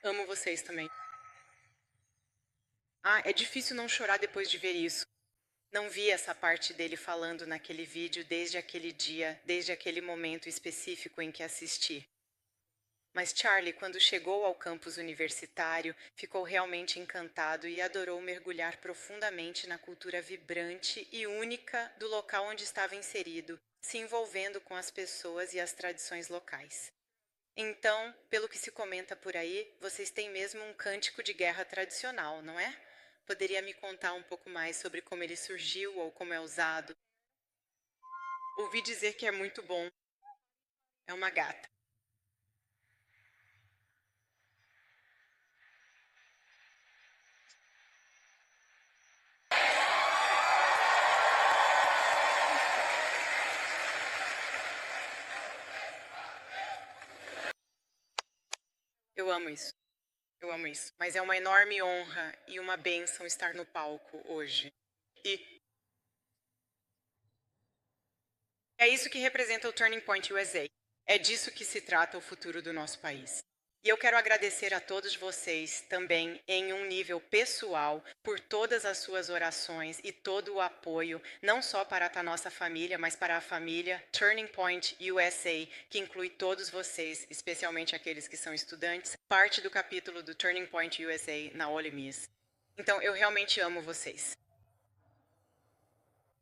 Amo vocês também. Ah, é difícil não chorar depois de ver isso. Não vi essa parte dele falando naquele vídeo desde aquele dia, desde aquele momento específico em que assisti. Mas Charlie, quando chegou ao campus universitário, ficou realmente encantado e adorou mergulhar profundamente na cultura vibrante e única do local onde estava inserido, se envolvendo com as pessoas e as tradições locais. Então, pelo que se comenta por aí, vocês têm mesmo um cântico de guerra tradicional, não é? Poderia me contar um pouco mais sobre como ele surgiu ou como é usado? Ouvi dizer que é muito bom. É uma gata. Eu amo isso. Eu amo isso. Mas é uma enorme honra e uma bênção estar no palco hoje. E é isso que representa o Turning Point USA. É disso que se trata o futuro do nosso país. E eu quero agradecer a todos vocês também, em um nível pessoal, por todas as suas orações e todo o apoio, não só para a nossa família, mas para a família Turning Point USA, que inclui todos vocês, especialmente aqueles que são estudantes, parte do capítulo do Turning Point USA na Ole Miss. Então, eu realmente amo vocês.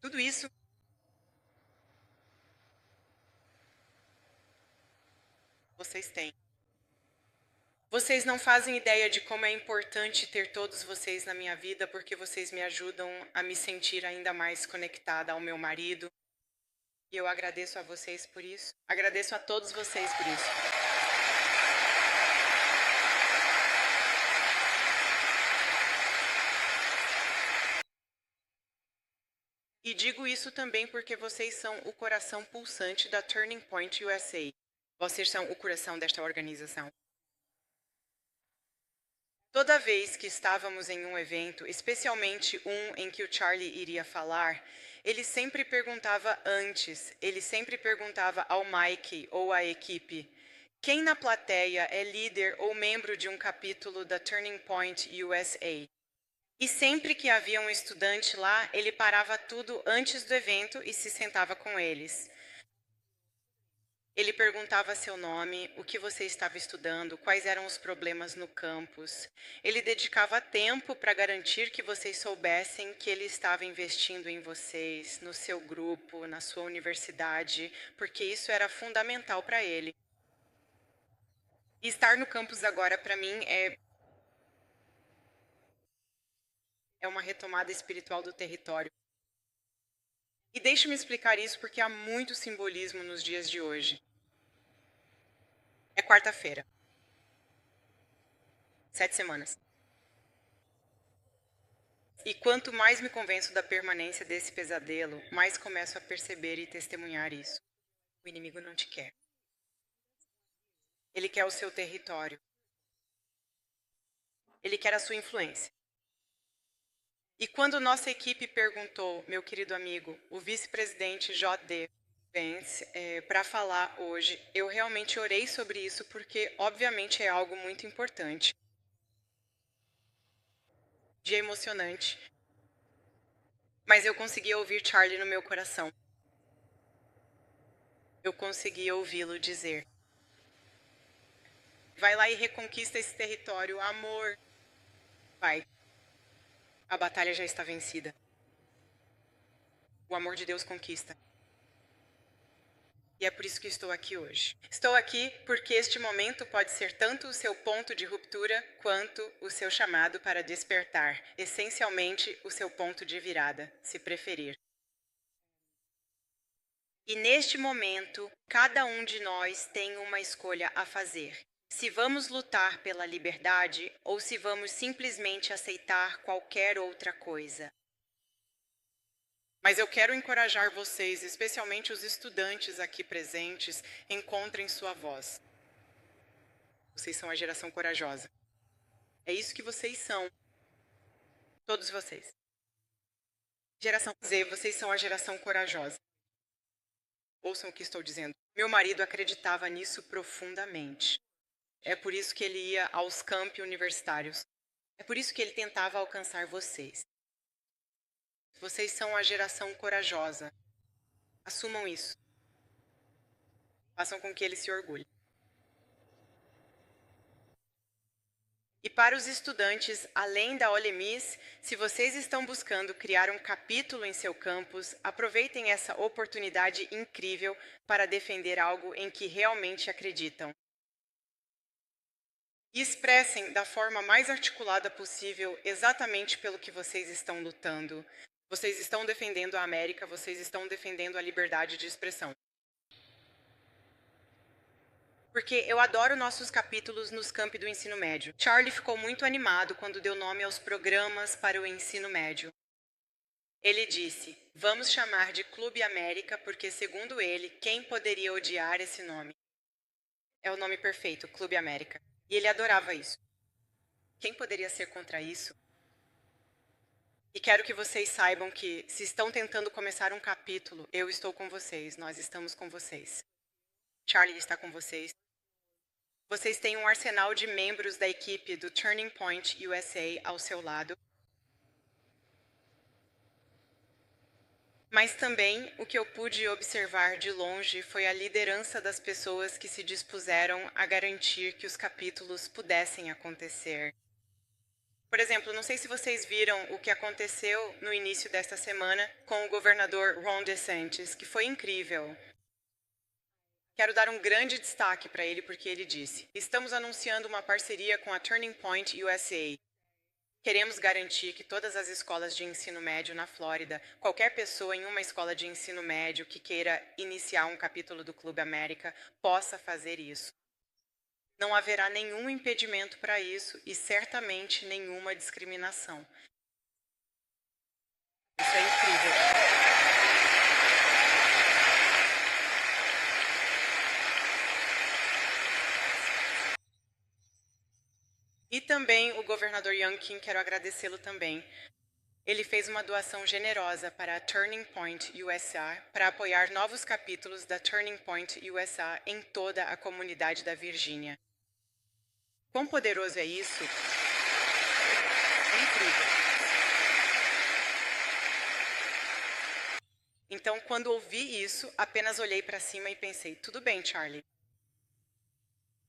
Tudo isso vocês têm. Vocês não fazem ideia de como é importante ter todos vocês na minha vida, porque vocês me ajudam a me sentir ainda mais conectada ao meu marido. E eu agradeço a vocês por isso. Agradeço a todos vocês por isso. E digo isso também porque vocês são o coração pulsante da Turning Point USA. Vocês são o coração desta organização. Toda vez que estávamos em um evento, especialmente um em que o Charlie iria falar, ele sempre perguntava antes, ele sempre perguntava ao Mike ou à equipe: quem na plateia é líder ou membro de um capítulo da Turning Point USA? E sempre que havia um estudante lá, ele parava tudo antes do evento e se sentava com eles. Ele perguntava seu nome, o que você estava estudando, quais eram os problemas no campus. Ele dedicava tempo para garantir que vocês soubessem que ele estava investindo em vocês, no seu grupo, na sua universidade, porque isso era fundamental para ele. E estar no campus agora, para mim, é uma retomada espiritual do território. E deixe-me explicar isso porque há muito simbolismo nos dias de hoje. É quarta-feira. 7 semanas. E quanto mais me convenço da permanência desse pesadelo, mais começo a perceber e testemunhar isso. O inimigo não te quer. Ele quer o seu território. Ele quer a sua influência. E quando nossa equipe perguntou, meu querido amigo, o vice-presidente J.D. Vance, para falar hoje, eu realmente orei sobre isso porque, obviamente, é algo muito importante. Dia emocionante. Mas eu conseguia ouvir Charlie no meu coração. Eu conseguia ouvi-lo dizer: vai lá e reconquista esse território, amor. Vai. A batalha já está vencida. O amor de Deus conquista. E é por isso que estou aqui hoje. Estou aqui porque este momento pode ser tanto o seu ponto de ruptura quanto o seu chamado para despertar, essencialmente o seu ponto de virada, se preferir. E neste momento, cada um de nós tem uma escolha a fazer. Se vamos lutar pela liberdade ou se vamos simplesmente aceitar qualquer outra coisa. Mas eu quero encorajar vocês, especialmente os estudantes aqui presentes, encontrem sua voz. Vocês são a geração corajosa. É isso que vocês são. Todos vocês. Geração Z, vocês são a geração corajosa. Ouçam o que estou dizendo. Meu marido acreditava nisso profundamente. É por isso que ele ia aos campi universitários. É por isso que ele tentava alcançar vocês. Vocês são a geração corajosa. Assumam isso. Façam com que ele se orgulhe. E para os estudantes, além da Ole Miss, se vocês estão buscando criar um capítulo em seu campus, aproveitem essa oportunidade incrível para defender algo em que realmente acreditam. E expressem da forma mais articulada possível exatamente pelo que vocês estão lutando. Vocês estão defendendo a América, vocês estão defendendo a liberdade de expressão. Porque eu adoro nossos capítulos nos campi do ensino médio. Charlie ficou muito animado quando deu nome aos programas para o ensino médio. Ele disse: "Vamos chamar de Clube América porque, segundo ele, quem poderia odiar esse nome?" É o nome perfeito, Clube América. E ele adorava isso. Quem poderia ser contra isso? E quero que vocês saibam que, se estão tentando começar um capítulo, eu estou com vocês, nós estamos com vocês. Charlie está com vocês. Vocês têm um arsenal de membros da equipe do Turning Point USA ao seu lado. Mas também o que eu pude observar de longe foi a liderança das pessoas que se dispuseram a garantir que os capítulos pudessem acontecer. Por exemplo, não sei se vocês viram o que aconteceu no início desta semana com o governador Ron DeSantis, que foi incrível. Quero dar um grande destaque para ele porque ele disse: "Estamos anunciando uma parceria com a Turning Point USA. Queremos garantir que todas as escolas de ensino médio na Flórida, qualquer pessoa em uma escola de ensino médio que queira iniciar um capítulo do Clube América, possa fazer isso. Não haverá nenhum impedimento para isso e certamente nenhuma discriminação." Isso é incrível. E também o governador Youngkin, quero agradecê-lo também. Ele fez uma doação generosa para a Turning Point USA para apoiar novos capítulos da Turning Point USA em toda a comunidade da Virgínia. Quão poderoso é isso? É incrível. Então, quando ouvi isso, apenas olhei para cima e pensei: tudo bem, Charlie.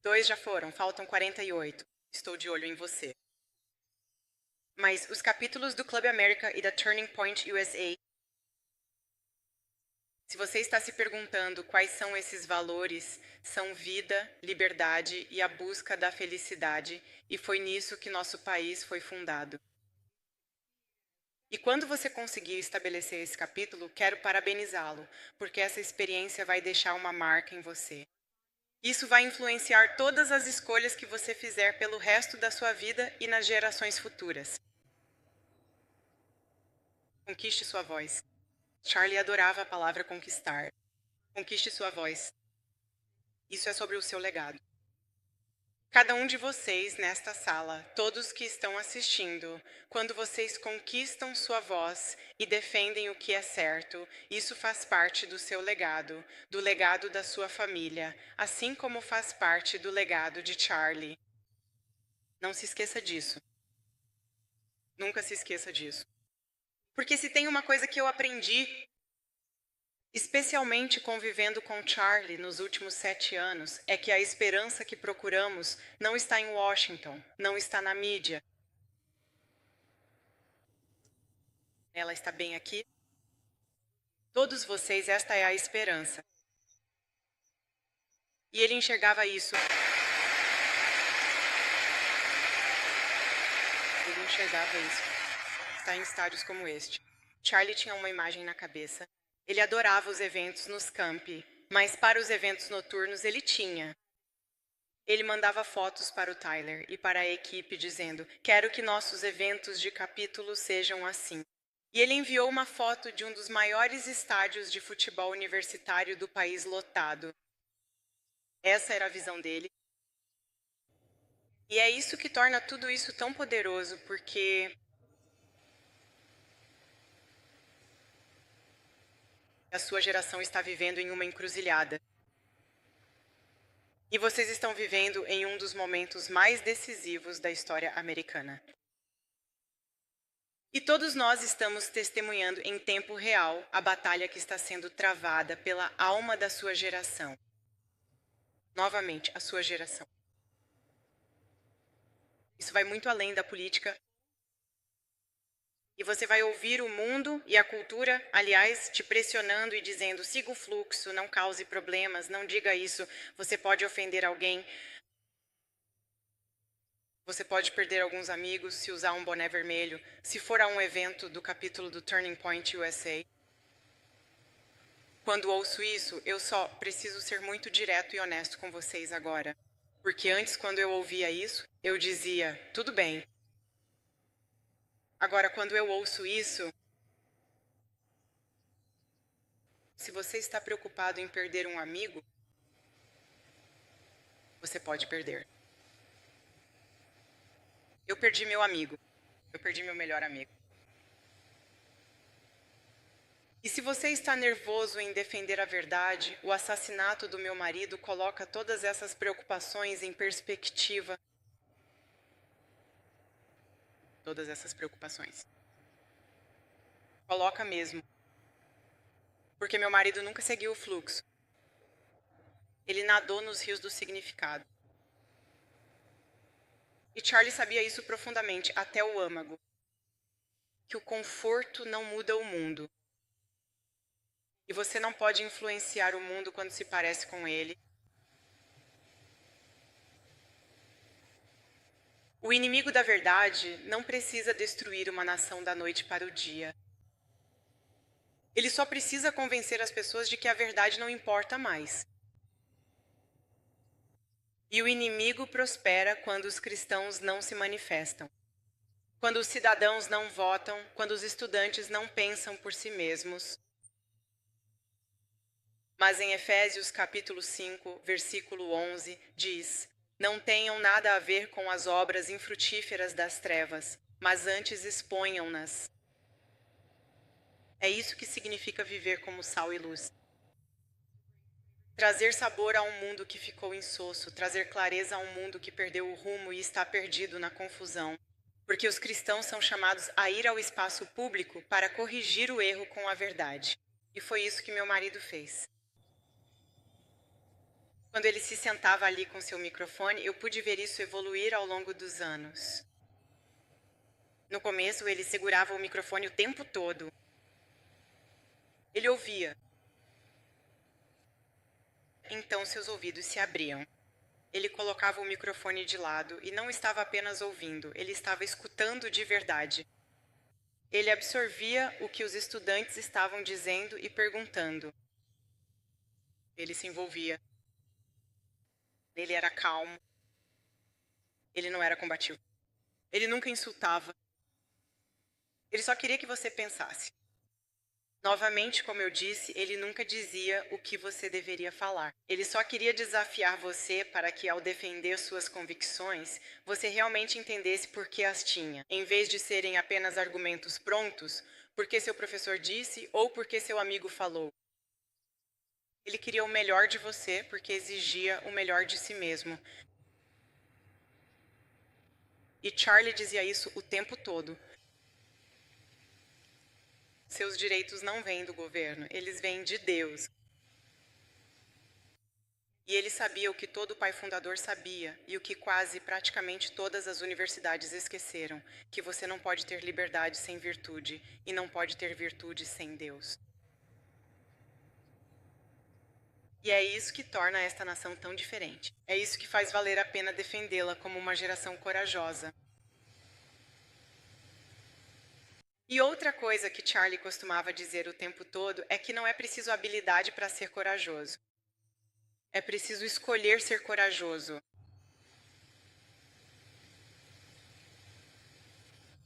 2 já foram, faltam 48. Estou de olho em você. Mas os capítulos do Club America e da Turning Point USA, se você está se perguntando quais são esses valores, são vida, liberdade e a busca da felicidade, e foi nisso que nosso país foi fundado. E quando você conseguir estabelecer esse capítulo, quero parabenizá-lo, porque essa experiência vai deixar uma marca em você. Isso vai influenciar todas as escolhas que você fizer pelo resto da sua vida e nas gerações futuras. Conquiste sua voz. Charlie adorava a palavra conquistar. Conquiste sua voz. Isso é sobre o seu legado. Cada um de vocês nesta sala, todos que estão assistindo, quando vocês conquistam sua voz e defendem o que é certo, isso faz parte do seu legado, do legado da sua família, assim como faz parte do legado de Charlie. Não se esqueça disso. Nunca se esqueça disso. Porque se tem uma coisa que eu aprendi, especialmente convivendo com Charlie nos últimos 7 anos, é que a esperança que procuramos não está em Washington, não está na mídia. Ela está bem aqui. Todos vocês, esta é a esperança. E ele enxergava isso. Ele enxergava isso. Está em estádios como este. Charlie tinha uma imagem na cabeça. Ele adorava os eventos nos campi, mas para os eventos noturnos ele tinha. Ele mandava fotos para o Tyler e para a equipe dizendo: "Quero que nossos eventos de capítulo sejam assim." E ele enviou uma foto de um dos maiores estádios de futebol universitário do país lotado. Essa era a visão dele. E é isso que torna tudo isso tão poderoso, porque a sua geração está vivendo em uma encruzilhada. E vocês estão vivendo em um dos momentos mais decisivos da história americana. E todos nós estamos testemunhando em tempo real a batalha que está sendo travada pela alma da sua geração. Novamente, a sua geração. Isso vai muito além da política. E você vai ouvir o mundo e a cultura, aliás, te pressionando e dizendo: siga o fluxo, não cause problemas, não diga isso, você pode ofender alguém. Você pode perder alguns amigos se usar um boné vermelho, se for a um evento do capítulo do Turning Point USA. Quando ouço isso, eu só preciso ser muito direto e honesto com vocês agora. Porque antes, quando eu ouvia isso, eu dizia: tudo bem. Agora, quando eu ouço isso, se você está preocupado em perder um amigo, você pode perder. Eu perdi meu amigo. Eu perdi meu melhor amigo. E se você está nervoso em defender a verdade, o assassinato do meu marido coloca todas essas preocupações em perspectiva. Todas essas preocupações. Coloca mesmo. Porque meu marido nunca seguiu o fluxo. Ele nadou nos rios do significado. E Charlie sabia isso profundamente, até o âmago. Que o conforto não muda o mundo. E você não pode influenciar o mundo quando se parece com ele. O inimigo da verdade não precisa destruir uma nação da noite para o dia. Ele só precisa convencer as pessoas de que a verdade não importa mais. E o inimigo prospera quando os cristãos não se manifestam. Quando os cidadãos não votam, quando os estudantes não pensam por si mesmos. Mas em Efésios capítulo 5, versículo 11, diz: não tenham nada a ver com as obras infrutíferas das trevas, mas antes exponham-nas. É isso que significa viver como sal e luz. Trazer sabor a um mundo que ficou insosso, trazer clareza a um mundo que perdeu o rumo e está perdido na confusão. Porque os cristãos são chamados a ir ao espaço público para corrigir o erro com a verdade. E foi isso que meu marido fez. Quando ele se sentava ali com seu microfone, eu pude ver isso evoluir ao longo dos anos. No começo, ele segurava o microfone o tempo todo. Ele ouvia. Então seus ouvidos se abriam. Ele colocava o microfone de lado e não estava apenas ouvindo, ele estava escutando de verdade. Ele absorvia o que os estudantes estavam dizendo e perguntando. Ele se envolvia. Ele era calmo. Ele não era combativo. Ele nunca insultava. Ele só queria que você pensasse. Novamente, como eu disse, ele nunca dizia o que você deveria falar. Ele só queria desafiar você para que, ao defender suas convicções, você realmente entendesse por que as tinha, em vez de serem apenas argumentos prontos, porque seu professor disse ou porque seu amigo falou. Ele queria o melhor de você porque exigia o melhor de si mesmo. E Charlie dizia isso o tempo todo. Seus direitos não vêm do governo, eles vêm de Deus. E ele sabia o que todo pai fundador sabia e o que quase praticamente todas as universidades esqueceram, que você não pode ter liberdade sem virtude e não pode ter virtude sem Deus. E é isso que torna esta nação tão diferente. É isso que faz valer a pena defendê-la como uma geração corajosa. E outra coisa que Charlie costumava dizer o tempo todo é que não é preciso habilidade para ser corajoso. É preciso escolher ser corajoso.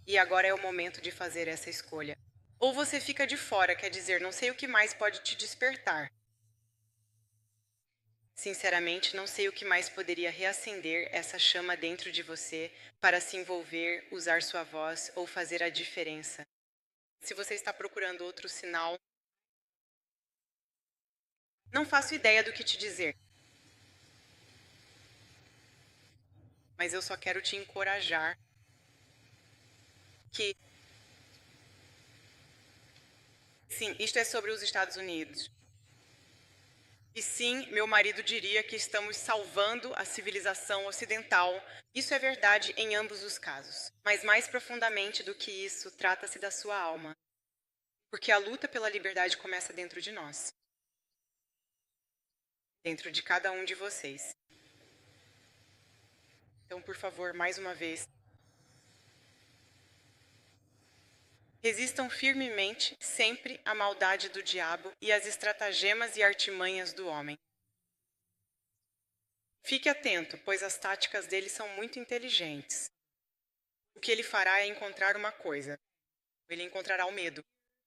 E agora é o momento de fazer essa escolha. Ou você fica de fora, quer dizer, não sei o que mais pode te despertar. Sinceramente, não sei o que mais poderia reacender essa chama dentro de você para se envolver, usar sua voz ou fazer a diferença. Se você está procurando outro sinal, não faço ideia do que te dizer. mas eu só quero te encorajar que, sim, isto é sobre os Estados Unidos. E sim, meu marido diria que estamos salvando a civilização ocidental. Isso é verdade em ambos os casos. Mas mais profundamente do que isso, trata-se da sua alma. Porque a luta pela liberdade começa dentro de nós. Dentro de cada um de vocês. Então, por favor, mais uma vez, resistam firmemente sempre à maldade do diabo e às estratagemas e artimanhas do homem. Fique atento, pois as táticas dele são muito inteligentes. O que ele fará é encontrar uma coisa. Ele encontrará o medo.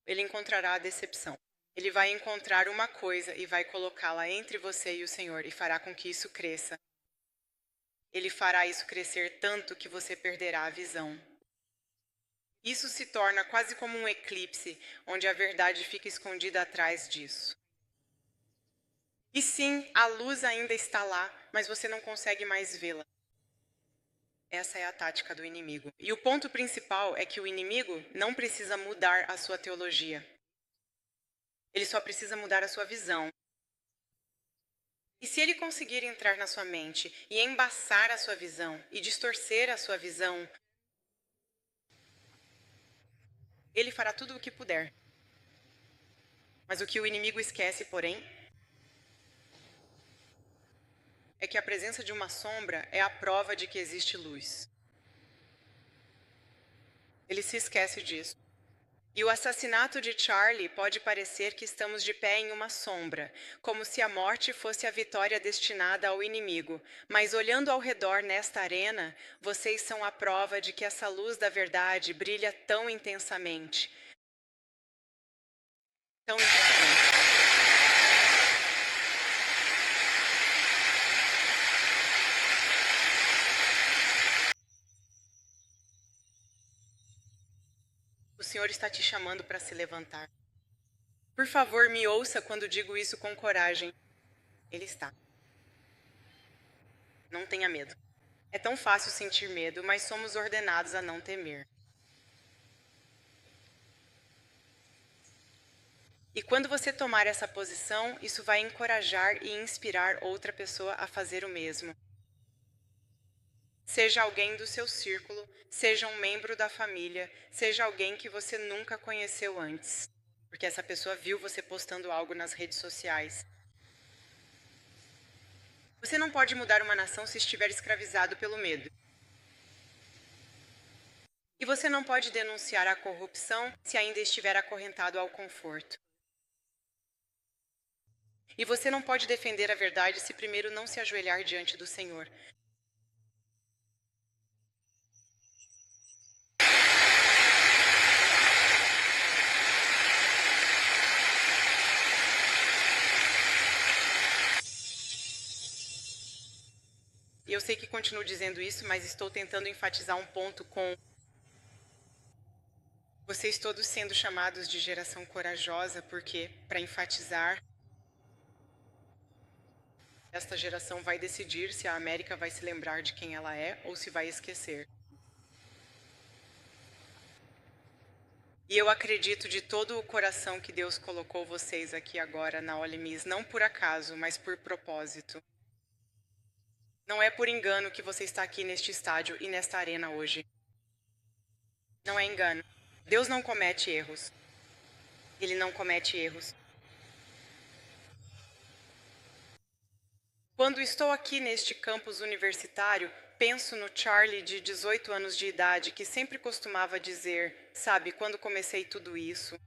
Ele encontrará a decepção. Ele vai encontrar uma coisa e vai colocá-la entre você e o Senhor e fará com que isso cresça. Ele fará isso crescer tanto que você perderá a visão. Isso se torna quase como um eclipse, onde a verdade fica escondida atrás disso. E sim, a luz ainda está lá, mas você não consegue mais vê-la. Essa é a tática do inimigo. E o ponto principal é que o inimigo não precisa mudar a sua teologia. Ele só precisa mudar a sua visão. E se ele conseguir entrar na sua mente e embaçar a sua visão e distorcer a sua visão, ele fará tudo o que puder. Mas o que o inimigo esquece, porém, é que a presença de uma sombra é a prova de que existe luz. Ele se esquece disso. E o assassinato de Charlie pode parecer que estamos de pé em uma sombra, como se a morte fosse a vitória destinada ao inimigo. Mas olhando ao redor nesta arena, vocês são a prova de que essa luz da verdade brilha tão intensamente. Tão intensamente. O Senhor está te chamando para se levantar. Por favor, me ouça quando digo isso com coragem. Ele está. Não tenha medo. É tão fácil sentir medo, mas somos ordenados a não temer. E quando você tomar essa posição, isso vai encorajar e inspirar outra pessoa a fazer o mesmo. Seja alguém do seu círculo, seja um membro da família, seja alguém que você nunca conheceu antes. Porque essa pessoa viu você postando algo nas redes sociais. Você não pode mudar uma nação se estiver escravizado pelo medo. E você não pode denunciar a corrupção se ainda estiver acorrentado ao conforto. E você não pode defender a verdade se primeiro não se ajoelhar diante do Senhor. E eu sei que continuo dizendo isso, mas estou tentando enfatizar um ponto com vocês todos sendo chamados de geração corajosa, porque, para enfatizar, esta geração vai decidir se a América vai se lembrar de quem ela é ou se vai esquecer. E eu acredito de todo o coração que Deus colocou vocês aqui agora na Ole Miss, não por acaso, mas por propósito. Não é por engano que você está aqui neste estádio e nesta arena hoje. Não é engano. Deus não comete erros. Ele não comete erros. Quando estou aqui neste campus universitário, penso no Charlie de 18 anos de idade que sempre costumava dizer, sabe, quando comecei tudo isso,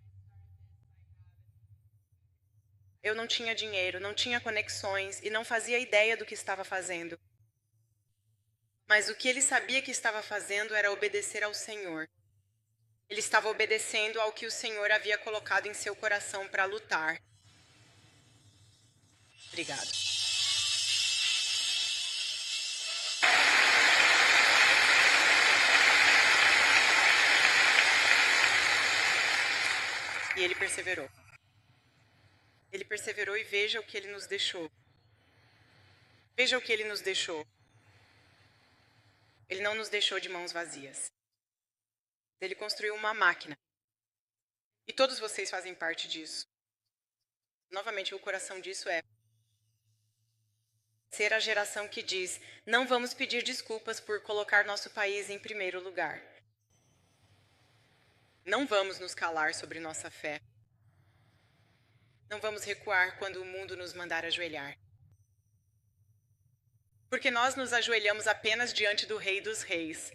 eu não tinha dinheiro, não tinha conexões e não fazia ideia do que estava fazendo. Mas o que ele sabia que estava fazendo era obedecer ao Senhor. Ele estava obedecendo ao que o Senhor havia colocado em seu coração para lutar. Obrigado. E ele perseverou. Ele perseverou e veja o que ele nos deixou. Veja o que ele nos deixou. Ele não nos deixou de mãos vazias. Ele construiu uma máquina. E todos vocês fazem parte disso. Novamente, o coração disso é ser a geração que diz: não vamos pedir desculpas por colocar nosso país em primeiro lugar. Não vamos nos calar sobre nossa fé. Não vamos recuar quando o mundo nos mandar ajoelhar. Porque nós nos ajoelhamos apenas diante do Rei dos Reis.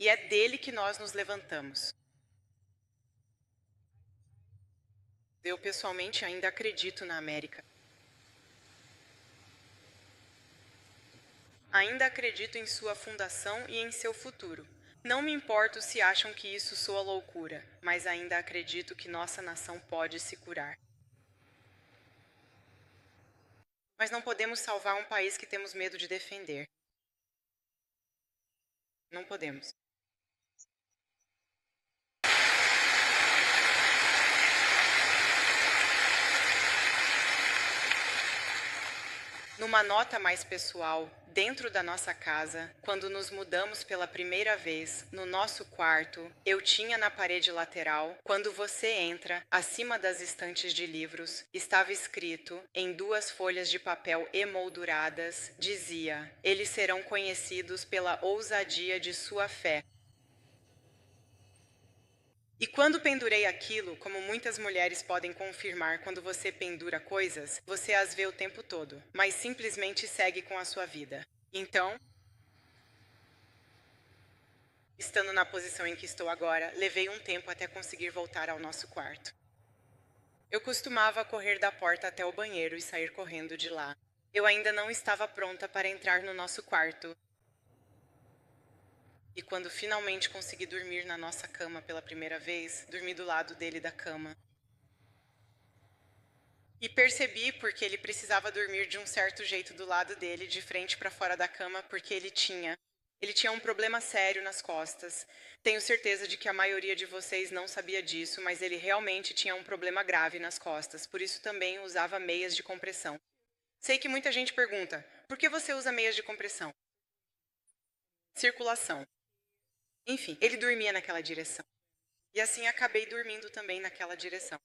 E é dele que nós nos levantamos. Eu, pessoalmente, ainda acredito na América. Ainda acredito em sua fundação e em seu futuro. Não me importo se acham que isso soa loucura, mas ainda acredito que nossa nação pode se curar. Mas não podemos salvar um país que temos medo de defender. Não podemos. Numa nota mais pessoal, dentro da nossa casa, quando nos mudamos pela primeira vez, no nosso quarto, eu tinha na parede lateral, quando você entra, acima das estantes de livros, estava escrito, em 2 folhas de papel emolduradas, dizia: eles serão conhecidos pela ousadia de sua fé. E quando pendurei aquilo, como muitas mulheres podem confirmar quando você pendura coisas, você as vê o tempo todo, mas simplesmente segue com a sua vida. Então, estando na posição em que estou agora, levei um tempo até conseguir voltar ao nosso quarto. Eu costumava correr da porta até o banheiro e sair correndo de lá. Eu ainda não estava pronta para entrar no nosso quarto. E quando finalmente consegui dormir na nossa cama pela primeira vez, dormi do lado dele da cama. E percebi porque ele precisava dormir de um certo jeito do lado dele, de frente para fora da cama, porque ele tinha um problema sério nas costas. Tenho certeza de que a maioria de vocês não sabia disso, mas ele realmente tinha um problema grave nas costas, por isso também usava meias de compressão. Sei que muita gente pergunta: por que você usa meias de compressão? Circulação. Enfim, ele dormia naquela direção. E assim acabei dormindo também naquela direção.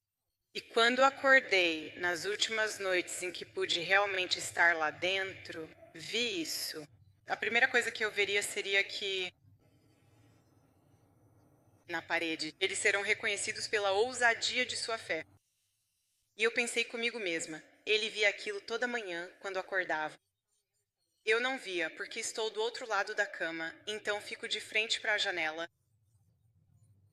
E quando acordei, nas últimas noites em que pude realmente estar lá dentro, vi isso. A primeira coisa que eu veria seria que, na parede, eles serão reconhecidos pela ousadia de sua fé. E eu pensei comigo mesma, ele via aquilo toda manhã, quando acordava. Eu não via, porque estou do outro lado da cama, então fico de frente para a janela.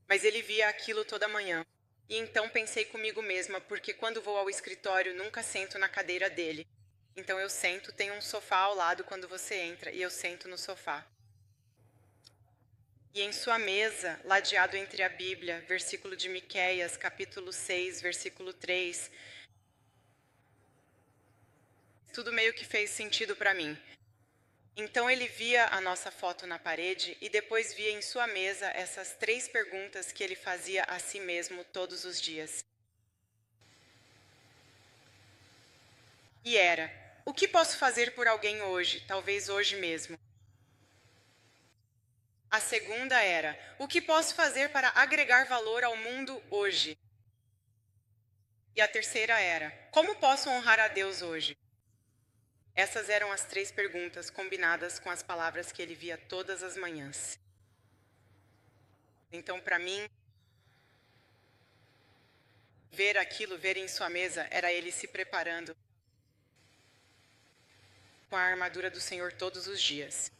Mas ele via aquilo toda manhã. E então pensei comigo mesma, porque quando vou ao escritório nunca sento na cadeira dele. Então eu sento, tem um sofá ao lado quando você entra, e eu sento no sofá. E em sua mesa, ladeado entre a Bíblia, versículo de Miqueias, capítulo 6, versículo 3, tudo meio que fez sentido para mim. Então ele via a nossa foto na parede e depois via em sua mesa essas 3 perguntas que ele fazia a si mesmo todos os dias. E era: o que posso fazer por alguém hoje, talvez hoje mesmo? A segunda era: o que posso fazer para agregar valor ao mundo hoje? E a terceira era: como posso honrar a Deus hoje? Essas eram as 3 perguntas combinadas com as palavras que ele via todas as manhãs. Então, para mim, ver aquilo, ver em sua mesa, era ele se preparando com a armadura do Senhor todos os dias.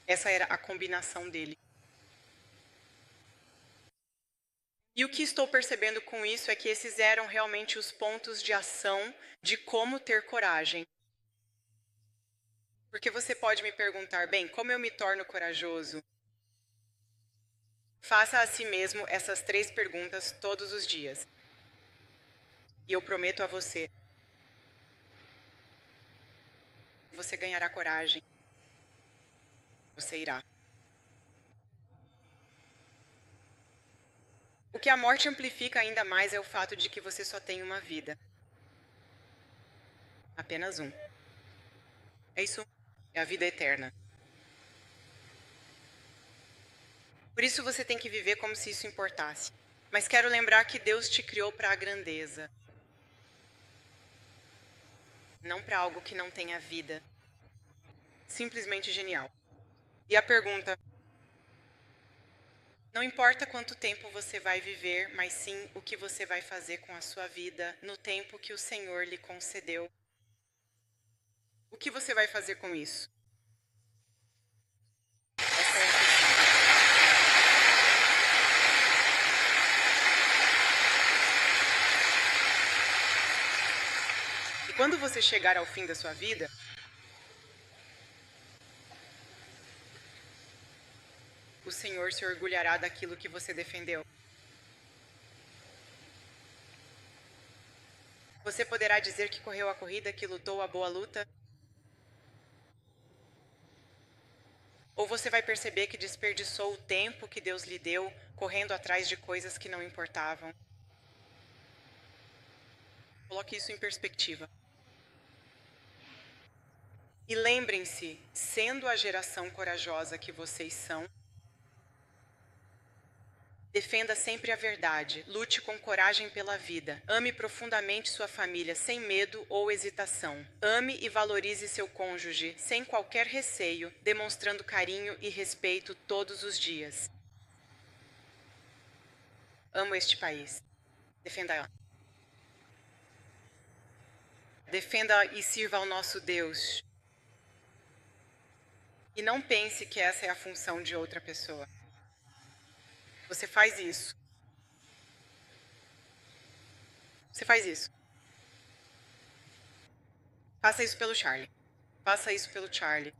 Essa era a combinação dele. E o que estou percebendo com isso é que esses eram realmente os pontos de ação de como ter coragem. Porque você pode me perguntar: bem, como eu me torno corajoso? Faça a si mesmo essas 3 perguntas todos os dias. E eu prometo a você, você ganhará coragem. Você irá. que a morte amplifica ainda mais é o fato de que você só tem uma vida. Apenas um. É isso. É a vida eterna. Por isso você tem que viver como se isso importasse. Mas quero lembrar que Deus te criou para a grandeza. Não para algo que não tenha vida. Simplesmente genial. E a pergunta: não importa quanto tempo você vai viver, mas sim o que você vai fazer com a sua vida no tempo que o Senhor lhe concedeu. O que você vai fazer com isso? Essa é a questão. E quando você chegar ao fim da sua vida, o Senhor se orgulhará daquilo que você defendeu. Você poderá dizer que correu a corrida, que lutou a boa luta? Ou você vai perceber que desperdiçou o tempo que Deus lhe deu correndo atrás de coisas que não importavam? Coloque isso em perspectiva. E lembrem-se, sendo a geração corajosa que vocês são, defenda sempre a verdade, lute com coragem pela vida, ame profundamente sua família sem medo ou hesitação. Ame e valorize seu cônjuge sem qualquer receio, demonstrando carinho e respeito todos os dias. Amo este país. Defenda e sirva ao nosso Deus. E não pense que essa é a função de outra pessoa. Você faz isso. Você faz isso. Faça isso pelo Charlie. Faça isso pelo Charlie.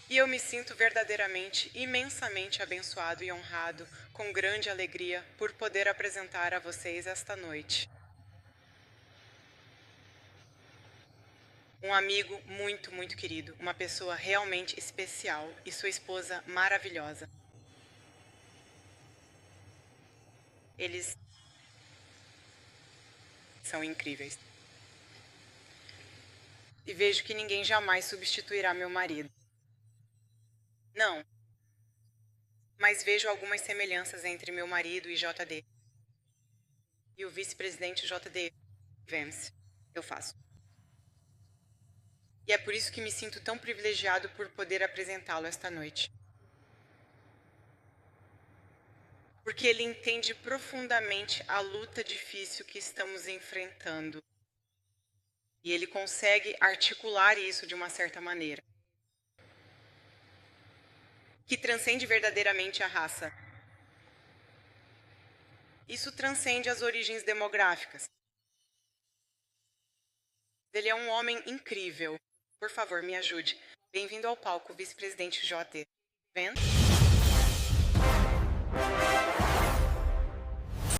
E eu me sinto verdadeiramente, imensamente abençoado e honrado, com grande alegria, por poder apresentar a vocês esta noite um amigo muito, muito querido, uma pessoa realmente especial e sua esposa maravilhosa. Eles são incríveis. E vejo que ninguém jamais substituirá meu marido. Não. Mas vejo algumas semelhanças entre meu marido e JD. E o vice-presidente JD Vance. Eu faço. E é por isso que me sinto tão privilegiado por poder apresentá-lo esta noite. Porque ele entende profundamente a luta difícil que estamos enfrentando. E ele consegue articular isso de uma certa maneira, que transcende verdadeiramente a raça. Isso transcende as origens demográficas. Ele é um homem incrível. Por favor, me ajude. Bem-vindo ao palco, vice-presidente JD Vance.